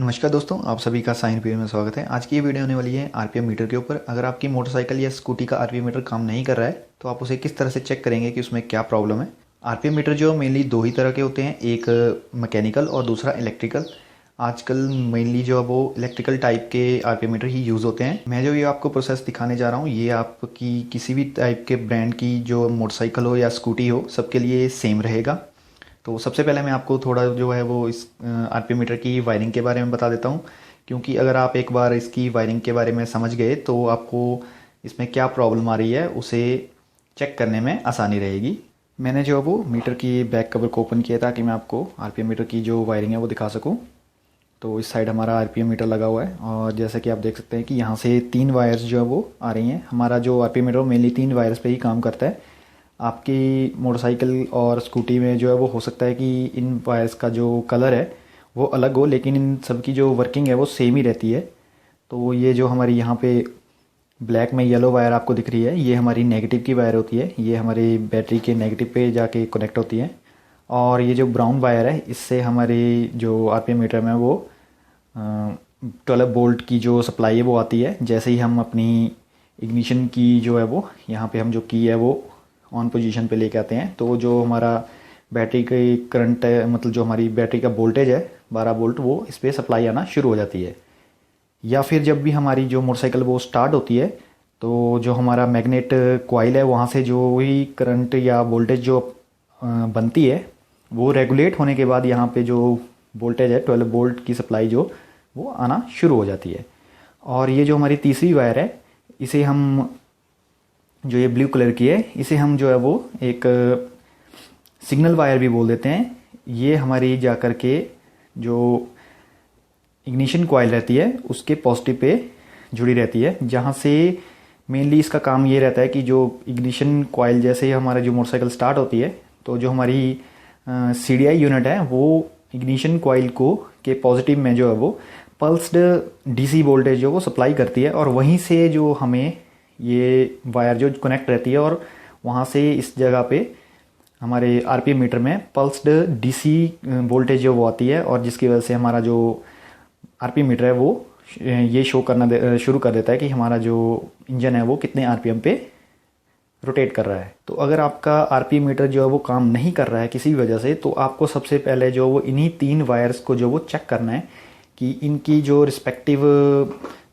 नमस्कार दोस्तों, आप सभी का साइन पी में स्वागत है। आज की ये वीडियो होने वाली है आरपीएम मीटर के ऊपर। अगर आपकी मोटरसाइकिल या स्कूटी का आरपीएम मीटर काम नहीं कर रहा है तो आप उसे किस तरह से चेक करेंगे कि उसमें क्या प्रॉब्लम है। आरपीएम मीटर जो मेनली दो ही तरह के होते हैं, एक मैकेनिकल और दूसरा इलेक्ट्रिकल। आजकल मेनली जो है वो इलेक्ट्रिकल टाइप के आरपीएम मीटर ही यूज़ होते हैं। मैं जो ये आपको प्रोसेस दिखाने जा रहा हूँ ये आपकी किसी भी टाइप के ब्रांड की जो मोटरसाइकिल हो या स्कूटी हो, सबके लिए सेम रहेगा। तो सबसे पहले मैं आपको थोड़ा जो है वो इस आरपीएम मीटर की वायरिंग के बारे में बता देता हूँ, क्योंकि अगर आप एक बार इसकी वायरिंग के बारे में समझ गए तो आपको इसमें क्या प्रॉब्लम आ रही है उसे चेक करने में आसानी रहेगी। मैंने जो है वो मीटर की बैक कवर को ओपन किया ताकि मैं आपको आरपीएम मीटर की जो वायरिंग है वो दिखा सकूँ। तो इस साइड हमारा आरपीएम मीटर लगा हुआ है और जैसे कि आप देख सकते हैं कि यहाँ से 3 वायर्स जो है वो आ रही हैं। हमारा जो आरपीएम मीटर मेनली 3 वायर्स पे ही काम करता है। आपकी मोटरसाइकिल और स्कूटी में जो है वो हो सकता है कि इन वायर्स का जो कलर है वो अलग हो, लेकिन इन सब की जो वर्किंग है वो सेम ही रहती है। तो ये जो हमारी यहाँ पे ब्लैक में येलो वायर आपको दिख रही है, ये हमारी नेगेटिव की वायर होती है। ये हमारी बैटरी के नेगेटिव पे जाके कनेक्ट होती है। और ये जो ब्राउन वायर है इससे हमारी जो आरपीएम मीटर में वो 12 वोल्ट की जो सप्लाई है वो आती है। जैसे ही हम अपनी इग्निशन की जो है वो यहाँ पे हम जो की है वो ऑन पोजीशन पे लेके आते हैं, तो जो हमारा बैटरी की करंट है, मतलब जो हमारी बैटरी का वोल्टेज है 12 वोल्ट, वो इस पर सप्लाई आना शुरू हो जाती है। या फिर जब भी हमारी जो मोटरसाइकिल वो स्टार्ट होती है तो जो हमारा मैग्नेट कॉइल है वहाँ से जो भी करंट या वोल्टेज जो बनती है वो रेगुलेट होने के बाद यहाँ पे जो वोल्टेज है 12 वोल्ट की सप्लाई जो वो आना शुरू हो जाती है। और ये जो हमारी तीसरी वायर है इसे हम, जो ये ब्लू कलर की है, इसे हम जो है वो एक सिग्नल वायर भी बोल देते हैं। ये हमारी जा कर के जो इग्निशन कॉइल रहती है उसके पॉजिटिव पे जुड़ी रहती है, जहाँ से मेनली इसका काम ये रहता है कि जो इग्निशन कॉइल जैसे ही हमारा जो मोटरसाइकिल स्टार्ट होती है तो जो हमारी सीडीआई यूनिट है वो इग्निशन कॉइल को के पॉजिटिव में जो है वो पल्स्ड डीसी वोल्टेज जो वो सप्लाई करती है, और वहीं से जो हमें ये वायर जो कनेक्ट रहती है और वहाँ से इस जगह पे हमारे आरपीएम मीटर में पल्स्ड डीसी वोल्टेज जो वो आती है, और जिसकी वजह से हमारा जो आरपीएम मीटर है वो ये शो करना शुरू कर देता है कि हमारा जो इंजन है वो कितने आरपीएम पे रोटेट कर रहा है। तो अगर आपका आरपीएम मीटर जो है वो काम नहीं कर रहा है किसी भी वजह से, तो आपको सबसे पहले जो वो इन्हीं 3 वायर्स को जो वो चेक करना है कि इनकी जो रिस्पेक्टिव,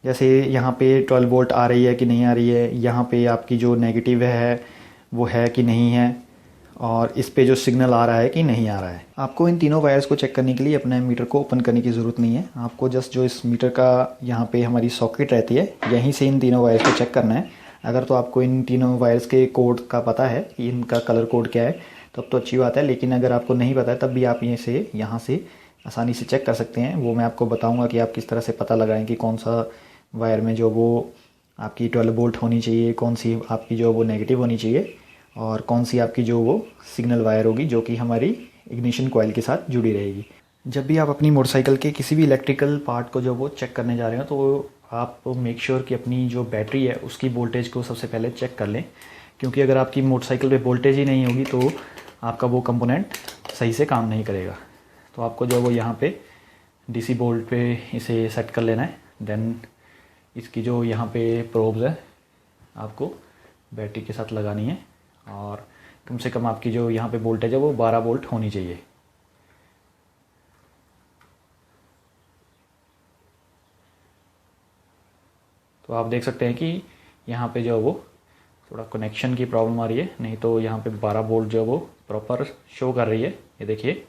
जैसे यहाँ पे 12 वोल्ट आ रही है कि नहीं आ रही है, यहाँ पे आपकी जो नेगेटिव है वो है कि नहीं है, और इस पे जो सिग्नल आ रहा है कि नहीं आ रहा है। आपको इन तीनों वायर्स को चेक करने के लिए अपने मीटर को ओपन करने की ज़रूरत नहीं है। आपको जस्ट जो इस मीटर का यहाँ पे हमारी सॉकेट रहती है यहीं से इन तीनों वायर्स को चेक करना है। अगर तो आपको इन तीनों वायर्स के कोड का पता है कि इनका कलर कोड क्या है तब तो अच्छी बात है, लेकिन अगर आपको नहीं पता है तब भी आप यहाँ से आसानी से चेक कर सकते हैं। वो मैं आपको बताऊँगा कि आप किस तरह से पता लगाएं कि कौन सा वायर में जो वो आपकी 12 वोल्ट होनी चाहिए, कौन सी आपकी जो वो नेगेटिव होनी चाहिए, और कौन सी आपकी जो वो सिग्नल वायर होगी जो कि हमारी इग्निशन कॉइल के साथ जुड़ी रहेगी। जब भी आप अपनी मोटरसाइकिल के किसी भी इलेक्ट्रिकल पार्ट को जो वो चेक करने जा रहे हो तो आप मेक श्योर कि अपनी जो बैटरी है उसकी वोल्टेज को सबसे पहले चेक कर लें, क्योंकि अगर आपकी मोटरसाइकिल पे वोल्टेज ही नहीं होगी तो आपका वो कंपोनेंट सही से काम नहीं करेगा। तो आपको जो वो यहाँ पे डीसी बोल्ट पे इसे सेट कर लेना है। देन इसकी जो यहाँ पे प्रोब्स है आपको बैटरी के साथ लगानी है, और कम से कम आपकी जो यहाँ पे वोल्टेज है वो 12 वोल्ट होनी चाहिए। तो आप देख सकते हैं कि यहाँ पे जो है वो थोड़ा कनेक्शन की प्रॉब्लम आ रही है, नहीं तो यहाँ पे 12 वोल्ट जो है वो प्रॉपर शो कर रही है। ये देखिए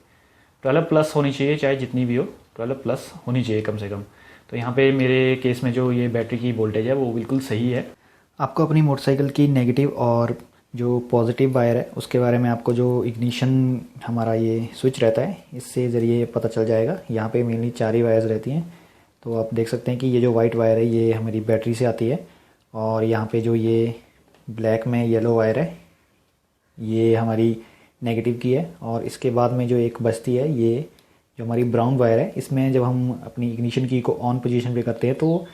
12 प्लस होनी चाहिए, चाहे जितनी भी हो 12 प्लस होनी चाहिए कम से कम। तो यहाँ पे मेरे केस में जो ये बैटरी की वोल्टेज है वो बिल्कुल सही है। आपको अपनी मोटरसाइकिल की नेगेटिव और जो पॉजिटिव वायर है उसके बारे में आपको जो इग्निशन हमारा ये स्विच रहता है इससे ज़रिए पता चल जाएगा। यहाँ पे मेनली 4 ही वायर्स रहती हैं। तो आप देख सकते हैं कि ये जो वाइट वायर है ये हमारी बैटरी से आती है, और यहाँ पे जो ये ब्लैक में येलो वायर है ये हमारी नेगेटिव की है, और इसके बाद में जो एक बचती है ये जो हमारी ब्राउन वायर है, इसमें जब हम अपनी इग्निशन की को ऑन पोजीशन पे करते हैं तो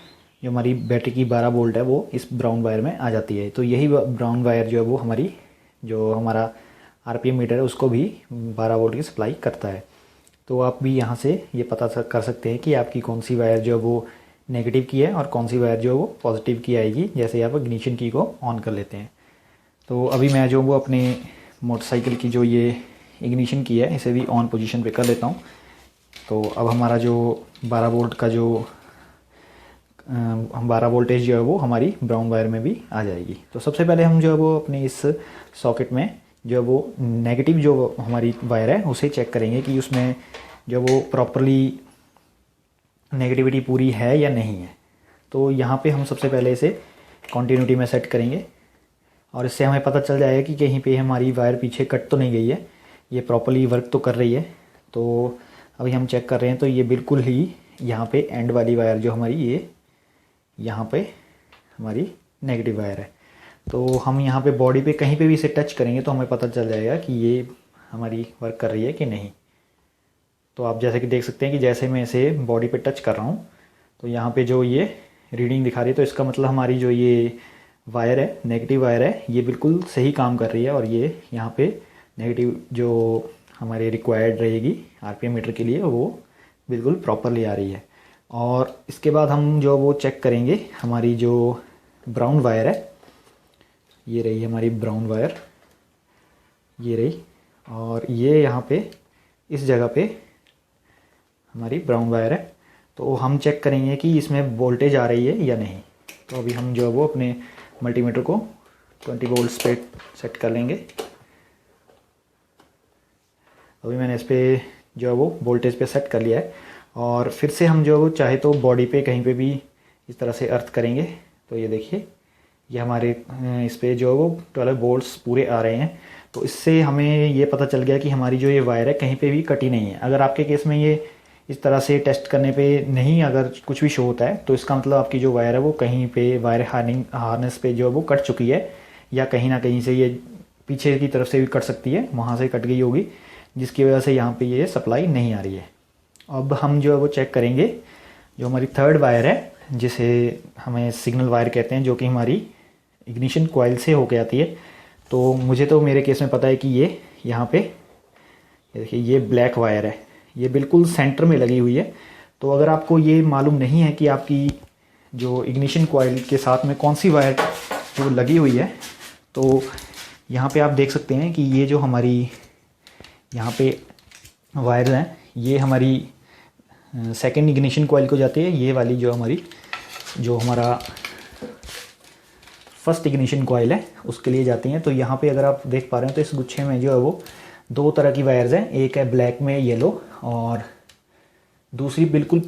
जो हमारी बैटरी की 12 वोल्ट है वो इस ब्राउन वायर में आ जाती है। तो यही ब्राउन वायर जो है वो हमारी जो हमारा आरपीएम मीटर है उसको भी 12 वोल्ट की सप्लाई करता है। तो आप भी यहाँ से ये पता कर सकते हैं कि आपकी कौन सी वायर जो है वो नेगेटिव की है और कौन सी वायर जो है वो पॉजिटिव की आएगी, जैसे आप इग्निशन की को ऑन कर लेते हैं। तो अभी मैं जो वो अपने मोटरसाइकिल की जो ये इग्निशन की है इसे भी ऑन पोजीशन पे कर लेता हूँ। तो अब हमारा जो 12 वोल्ट का जो 12 वोल्टेज जो है वो हमारी ब्राउन वायर में भी आ जाएगी। तो सबसे पहले हम जो है वो अपने इस सॉकेट में जो है वो नेगेटिव जो हमारी वायर है उसे चेक करेंगे कि उसमें जो वो प्रॉपरली नेगेटिविटी पूरी है या नहीं है। तो यहाँ पे हम सबसे पहले इसे कॉन्टीन्यूटी में सेट करेंगे और इससे हमें पता चल जाएगा कि कहीं पे हमारी वायर पीछे कट तो नहीं गई है, ये प्रॉपरली वर्क तो कर रही है। तो अभी हम चेक कर रहे हैं तो ये बिल्कुल ही यहाँ पे एंड वाली वायर जो हमारी ये यहाँ पे हमारी नेगेटिव वायर है। तो हम यहाँ पे बॉडी पे कहीं पे भी इसे टच करेंगे तो हमें पता चल जाएगा कि ये हमारी वर्क कर रही है कि नहीं। तो आप जैसे कि देख सकते हैं कि जैसे मैं इसे बॉडी पे टच कर रहा हूँ तो यहाँ पे जो ये रीडिंग दिखा रही है, तो इसका मतलब हमारी जो ये वायर है, नेगेटिव वायर है, ये बिल्कुल सही काम कर रही है और ये यहाँ पे नेगेटिव जो हमारे रिक्वायर्ड रहेगी आरपीएम मीटर के लिए वो बिल्कुल प्रॉपरली आ रही है। और इसके बाद हम जो वो चेक करेंगे हमारी जो ब्राउन वायर है, ये रही हमारी ब्राउन वायर, ये रही, और ये यहाँ पे इस जगह पे हमारी ब्राउन वायर है। तो हम चेक करेंगे कि इसमें वोल्टेज आ रही है या नहीं। तो अभी हम जो है वो अपने मल्टीमीटर को 20 वोल्ट्स पे सेट कर लेंगे। अभी मैंने इस पर जो है वो वोल्टेज पे सेट कर लिया है और फिर से हम जो है वो चाहे तो बॉडी पे कहीं पे भी इस तरह से अर्थ करेंगे। तो ये देखिए ये हमारे इस पर जो है वो 12 वोल्ट्स पूरे आ रहे हैं। तो इससे हमें ये पता चल गया कि हमारी जो ये वायर है कहीं पे भी कटी नहीं है। अगर आपके केस में ये इस तरह से टेस्ट करने पे नहीं अगर कुछ भी शो होता है तो इसका मतलब आपकी जो वायर है वो कहीं पे वायर हार्नेस पे जो है वो कट चुकी है, या कहीं ना कहीं से ये पीछे की तरफ से भी कट सकती है, वहाँ से कट गई होगी, जिसकी वजह से यहाँ पे ये सप्लाई नहीं आ रही है। अब हम जो है वो चेक करेंगे जो हमारी थर्ड वायर है, जिसे हमें सिग्नल वायर कहते हैं, जो कि हमारी इग्निशन कॉइल से होके आती है। तो मुझे तो मेरे केस में पता है कि ये यहाँ पे देखिए ये ब्लैक वायर है, ये बिल्कुल सेंटर में लगी हुई है। तो अगर आपको ये मालूम नहीं है कि आपकी जो इग्निशन कॉइल के साथ में कौन सी वायर जो लगी हुई है, तो यहाँ पे आप देख सकते हैं कि ये जो हमारी यहाँ पे वायर हैं ये हमारी सेकेंड इग्निशन कॉइल को जाती है, ये वाली जो हमारी जो हमारा फर्स्ट इग्निशन कॉइल है उसके लिए जाती हैं। तो यहाँ पे अगर आप देख पा रहे हैं तो इस गुच्छे में जो है वो दो तरह की वायर्स हैं, एक है ब्लैक में येलो और दूसरी बिल्कुल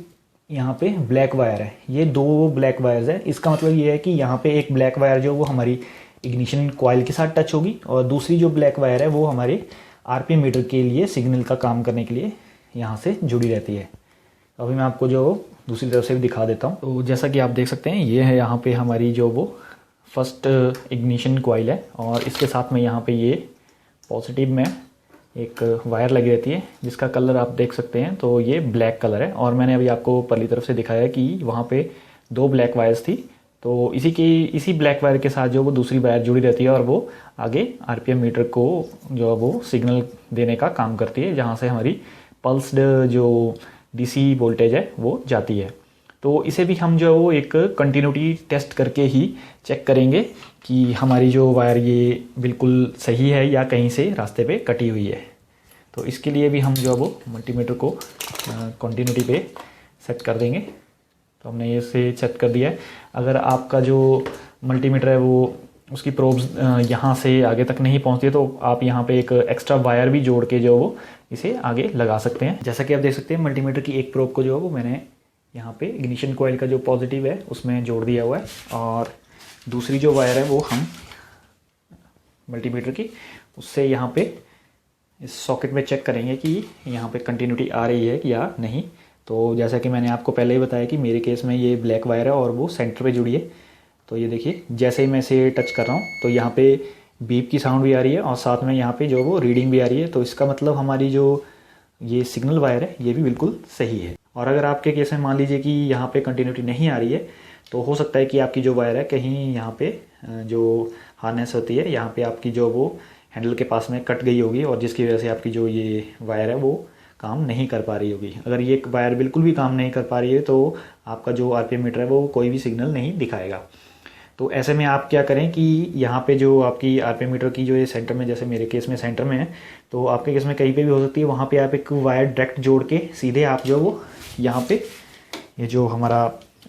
यहाँ पे ब्लैक वायर है। ये दो ब्लैक वायर्स हैं। इसका मतलब ये है कि यहाँ पे एक ब्लैक वायर जो वो हमारी इग्निशन कॉइल के साथ टच होगी और दूसरी जो ब्लैक वायर है वो हमारे आरपीएम मीटर के लिए सिग्नल का काम करने के लिए यहाँ से जुड़ी रहती है। अभी मैं आपको जो दूसरी तरफ से भी दिखा देता हूँ। तो जैसा कि आप देख सकते हैं ये है यहाँ पे हमारी जो वो फर्स्ट इग्निशन कॉइल है और इसके साथ में यहाँ पे ये पॉजिटिव में एक वायर लगी रहती है जिसका कलर आप देख सकते हैं। तो ये ब्लैक कलर है और मैंने अभी आपको परली तरफ से दिखाया कि वहाँ पे दो ब्लैक वायर्स थी। तो इसी ब्लैक वायर के साथ जो वो दूसरी वायर जुड़ी रहती है और वो आगे आरपीएम मीटर को जो वो सिग्नल देने का काम करती है, जहाँ से हमारी पल्स्ड जो डीसी वोल्टेज है वो जाती है। तो इसे भी हम जो है वो एक कंटिन्यूटी टेस्ट करके ही चेक करेंगे कि हमारी जो वायर ये बिल्कुल सही है या कहीं से रास्ते पे कटी हुई है। तो इसके लिए भी हम जो है वो मल्टीमीटर को कंटिन्यूटी पे सेट कर देंगे। तो हमने ये से सेट कर दिया है। अगर आपका जो मल्टीमीटर है वो उसकी प्रोब्स यहाँ से आगे तक नहीं पहुँचती है तो आप यहाँ पे एक एक्स्ट्रा वायर भी जोड़ के जो वो इसे आगे लगा सकते हैं। जैसा कि आप देख सकते हैं मल्टीमीटर की एक प्रोब को जो है वो मैंने यहाँ पे इग्निशन कॉइल का जो पॉजिटिव है उसमें जोड़ दिया हुआ है और दूसरी जो वायर है वो हम मल्टीमीटर की उससे यहाँ पे इस सॉकेट में चेक करेंगे कि यहाँ पे कंटिन्यूटी आ रही है या नहीं। तो जैसा कि मैंने आपको पहले ही बताया कि मेरे केस में ये ब्लैक वायर है और वो सेंटर पे जुड़ी है। तो ये देखिए जैसे ही मैं इसे टच कर रहा हूँ तो यहाँ पे बीप की साउंड भी आ रही है और साथ में यहाँ पे जो वो रीडिंग भी आ रही है। तो इसका मतलब हमारी जो ये सिग्नल वायर है ये भी बिल्कुल सही है। और अगर आपके केस में मान लीजिए कि यहाँ पे कंटिन्यूटी नहीं आ रही है तो हो सकता है कि आपकी जो वायर है कहीं यहाँ पे जो हार्नेस होती है यहाँ पे आपकी जो वो हैंडल के पास में कट गई होगी और जिसकी वजह से आपकी जो ये वायर है वो काम नहीं कर पा रही होगी। अगर ये वायर बिल्कुल भी काम नहीं कर पा रही है तो आपका जो आरपीएम मीटर है वो कोई भी सिग्नल नहीं दिखाएगा। तो ऐसे में आप क्या करें कि यहाँ पे जो आपकी आरपीएम मीटर की जो ये सेंटर में, जैसे मेरे केस में सेंटर में है, तो आपके केस में कहीं पे भी हो सकती है, वहाँ पे आप एक वायर डायरेक्ट जोड़ के सीधे आप जो वो यहाँ पे ये जो हमारा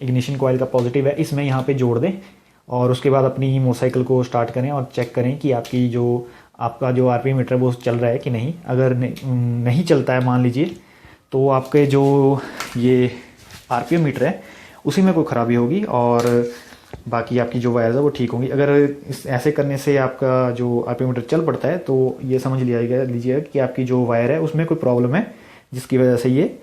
इग्निशन कॉइल का पॉजिटिव है इसमें यहाँ पे जोड़ दें और उसके बाद अपनी मोटरसाइकिल को स्टार्ट करें और चेक करें कि आपका जो आरपीएम मीटर वो चल रहा है कि नहीं। अगर नहीं चलता है मान लीजिए, तो आपके जो ये आरपीएम मीटर है उसी में कोई ख़राबी होगी और बाकी आपकी जो वायर्स है वो ठीक होंगी। अगर ऐसे करने से आपका जो आरपीएम मीटर चल पड़ता है तो ये समझ लीजिएगा कि आपकी जो वायर है उसमें कोई प्रॉब्लम है, जिसकी वजह से ये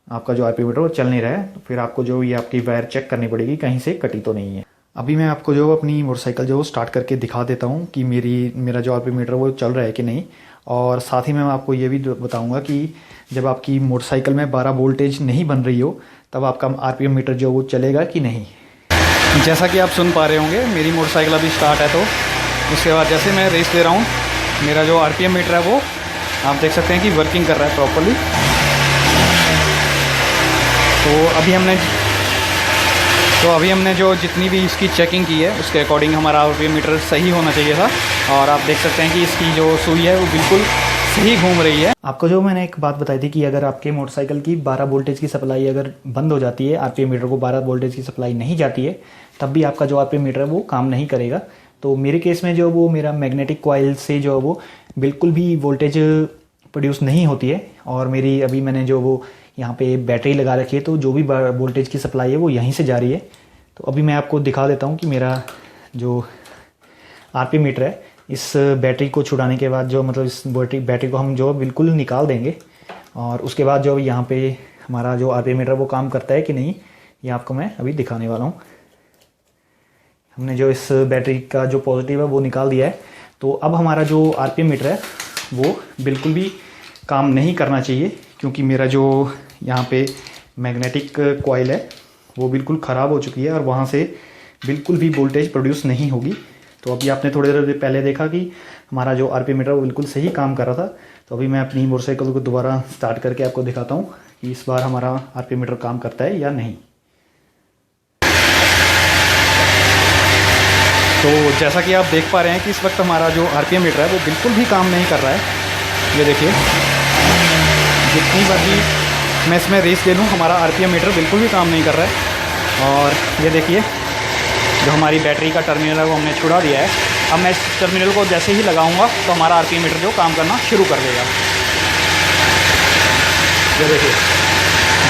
आपका जो आरपीएम मीटर वो चल नहीं रहा है। तो फिर आपको जो ये आपकी वायर चेक करनी पड़ेगी कहीं से कटी तो नहीं है। अभी मैं आपको जो अपनी मोटरसाइकिल जो स्टार्ट करके दिखा देता हूँ कि मेरा जो आरपीएम मीटर वो चल रहा है कि नहीं। और साथ ही में मैं आपको ये भी बताऊँगा कि जब आपकी मोटरसाइकिल में 12 वोल्टेज नहीं बन रही हो तब आपका आरपीएम मीटर जो वो चलेगा कि नहीं। जैसा कि आप सुन पा रहे होंगे, मेरी मोटरसाइकिल अभी स्टार्ट है, तो उसके बाद जैसे मैं रेस दे रहा हूँ मेरा जो आरपीएम मीटर है वो आप देख सकते हैं कि वर्किंग कर रहा है प्रॉपर्ली। तो अभी हमने जो जितनी भी इसकी चेकिंग की है उसके अकॉर्डिंग हमारा आरपीएम मीटर सही होना चाहिए था और आप देख सकते हैं कि इसकी जो सुई है वो बिल्कुल सही घूम रही है। आपको जो मैंने एक बात बताई थी कि अगर आपके मोटरसाइकिल की 12 वोल्टेज की सप्लाई अगर बंद हो जाती है, आरपीएम मीटर को 12 वोल्टेज की सप्लाई नहीं जाती है, तब भी आपका जो आरपीएम मीटर है वो काम नहीं करेगा। तो मेरे केस में जो वो मेरा मैग्नेटिक कॉइल से जो वो बिल्कुल भी वोल्टेज प्रोड्यूस नहीं होती है और मेरी अभी मैंने जो वो यहाँ पे बैटरी लगा रखी है, तो जो भी वोल्टेज की सप्लाई है वो यहीं से जा रही है। तो अभी मैं आपको दिखा देता हूँ कि मेरा जो आरपीएम मीटर है इस बैटरी को छुड़ाने के बाद जो मतलब इस बैटरी को हम जो बिल्कुल निकाल देंगे और उसके बाद जो यहाँ पे हमारा जो आरपीएम मीटर वो काम करता है कि नहीं, ये आपको मैं अभी दिखाने वाला हूँ। हमने जो इस बैटरी का जो पॉजिटिव है वो निकाल दिया है। तो अब हमारा जो आरपीएम मीटर है वो बिल्कुल भी काम नहीं करना चाहिए, क्योंकि मेरा जो यहाँ पे मैग्नेटिक कॉइल है वो बिल्कुल ख़राब हो चुकी है और वहाँ से बिल्कुल भी वोल्टेज प्रोड्यूस नहीं होगी। तो अभी आपने थोड़ी देर पहले देखा कि हमारा जो आरपीएम मीटर वो बिल्कुल सही काम कर रहा था। तो अभी मैं अपनी मोटरसाइकिल को दोबारा स्टार्ट करके आपको दिखाता हूँ कि इस बार हमारा आरपीएम मीटर काम करता है या नहीं। तो जैसा कि आप देख पा रहे हैं कि इस वक्त हमारा जो आरपीएम मीटर है वो बिल्कुल भी काम नहीं कर रहा है। ये देखिए, जितनी बार भी मैं इसमें रेस ले लूँ हमारा आरपीएम मीटर बिल्कुल भी काम नहीं कर रहा है। और ये देखिए, जो हमारी बैटरी का टर्मिनल है वो हमने छुड़ा दिया है। अब मैं इस टर्मिनल को जैसे ही लगाऊंगा तो हमारा आरपीएम मीटर जो काम करना शुरू कर देगा। ये देखिए,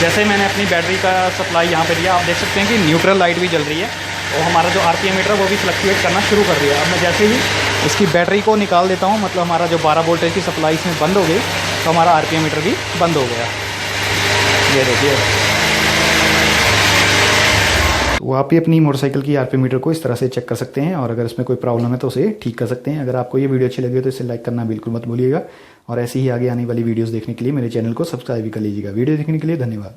जैसे मैंने अपनी बैटरी का सप्लाई यहाँ पे दिया, आप देख सकते हैं कि न्यूट्रल लाइट भी जल रही है और हमारा जो आरपीएम मीटर वो भी फ्लक्चुएट करना शुरू कर दिया। अब मैं जैसे ही इसकी बैटरी को निकाल देता हूँ, मतलब हमारा जो 12 वोल्टेज की सप्लाई इसमें बंद हो गई, तो हमारा आरपीएम मीटर भी बंद हो गया। ये देखिए, तो आप ही अपनी मोटरसाइकिल की आरपीएम मीटर को इस तरह से चेक कर सकते हैं और अगर इसमें कोई प्रॉब्लम है तो उसे ठीक कर सकते हैं। अगर आपको ये वीडियो अच्छी लगी हो तो इसे लाइक करना बिल्कुल मत भूलिएगा और ऐसी ही आगे आने वाली वीडियोस देखने के लिए मेरे चैनल को सब्सक्राइब भी कर लीजिएगा। वीडियो देखने के लिए धन्यवाद।